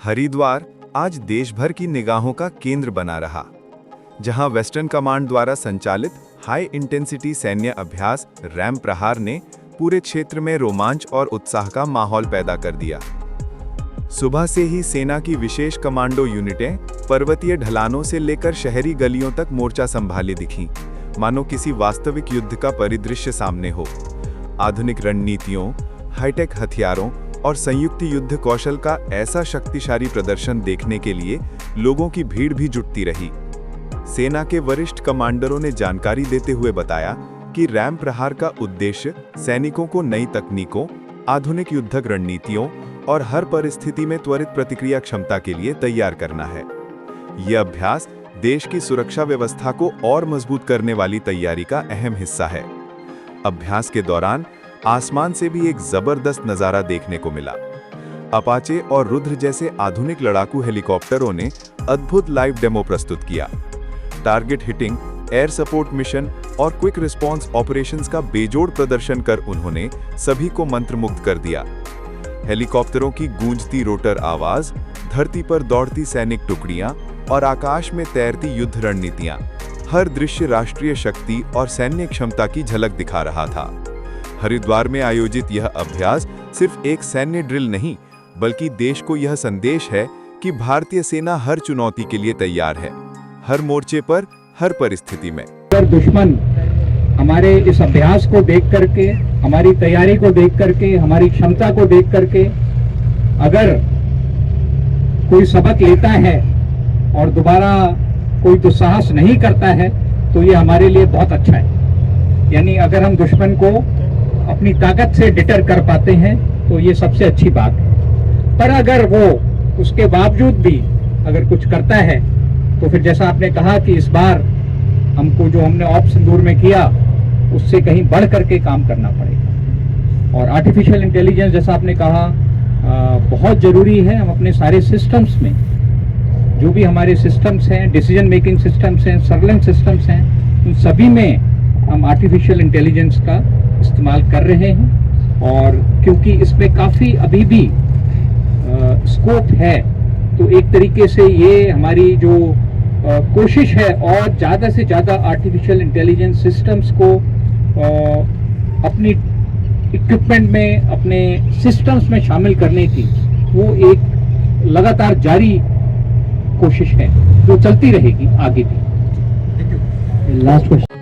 हरिद्वार आज देश भर की निगाहों का केंद्र बना रहा, जहां वेस्टर्न कमांड द्वारा संचालित हाई इंटेंसिटी सैन्य अभ्यास रैम प्रहार ने पूरे क्षेत्र में रोमांच और उत्साह का माहौल पैदा कर दिया। सुबह से ही सेना की विशेष कमांडो यूनिटें पर्वतीय ढलानों से लेकर शहरी गलियों तक मोर्चा संभाले दिखीं, मानो किसी वास्तविक युद्ध का परिदृश्य सामने हो। आधुनिक रणनीतियों, हाईटेक हथियारों और संयुक्त युद्ध कौशल का ऐसा शक्तिशाली प्रदर्शन देखने के लिए लोगों की भीड़ भी जुटती रही। सेना के वरिष्ठ कमांडरों ने जानकारी देते हुए बताया कि रैम प्रहार का उद्देश्य सैनिकों को नई तकनीकों, आधुनिक युद्धक रणनीतियों और हर परिस्थिति में त्वरित प्रतिक्रिया क्षमता के लिए तैयार करना है। यह अभ्यास देश की सुरक्षा व्यवस्था को और मजबूत करने वाली तैयारी का अहम हिस्सा है। अभ्यास के दौरान आसमान से भी एक जबरदस्त नजारा देखने को मिला। अपाचे और रुद्र जैसे आधुनिक लड़ाकू हेलीकॉप्टरों ने अद्भुत लाइव डेमो प्रस्तुत किया। Target hitting, air support mission और क्विक रिस्पांस ऑपरेशंस का बेजोड़ प्रदर्शन कर उन्होंने सभी को मंत्रमुग्ध कर दिया। हेलीकॉप्टरों की गूंजती रोटर आवाज, धरती पर दौड़ती सैनिक टुकड़ियां और आकाश में तैरती युद्ध रणनीतियां, हर दृश्य राष्ट्रीय शक्ति और सैन्य क्षमता की झलक दिखा रहा था। हरिद्वार में आयोजित यह अभ्यास सिर्फ एक सैन्य ड्रिल नहीं, बल्कि देश को यह संदेश है कि भारतीय सेना हर चुनौती के लिए तैयार है, हर मोर्चे पर, हर परिस्थिति में। अगर दुश्मन हमारे इस अभ्यास को देख करके, हमारी तैयारी को देख करके, हमारी क्षमता को देख करके अगर कोई सबक लेता है और दोबारा कोई दुस्साहस नहीं करता है तो ये हमारे लिए बहुत अच्छा है। यानी अगर हम दुश्मन को अपनी ताकत से डिटर कर पाते हैं तो ये सबसे अच्छी बात है। पर अगर वो उसके बावजूद भी अगर कुछ करता है तो फिर जैसा आपने कहा कि इस बार हमको जो हमने ऑप सिंदूर में किया उससे कहीं बढ़ करके काम करना पड़ेगा। और आर्टिफिशियल इंटेलिजेंस जैसा आपने कहा बहुत जरूरी है। हम अपने सारे सिस्टम्स में, जो भी हमारे सिस्टम्स हैं, डिसीजन मेकिंग सिस्टम्स हैं, सर्वेलेंस सिस्टम्स हैं, उन सभी में हम आर्टिफिशियल इंटेलिजेंस का इस्तेमाल कर रहे हैं। और क्योंकि इसमें काफ़ी अभी भी स्कोप है, तो एक तरीके से ये हमारी जो कोशिश है और ज़्यादा से ज़्यादा आर्टिफिशियल इंटेलिजेंस सिस्टम्स को अपनी इक्विपमेंट में, अपने सिस्टम्स में शामिल करने की वो एक लगातार जारी कोशिश है जो चलती रहेगी आगे भी। Last question.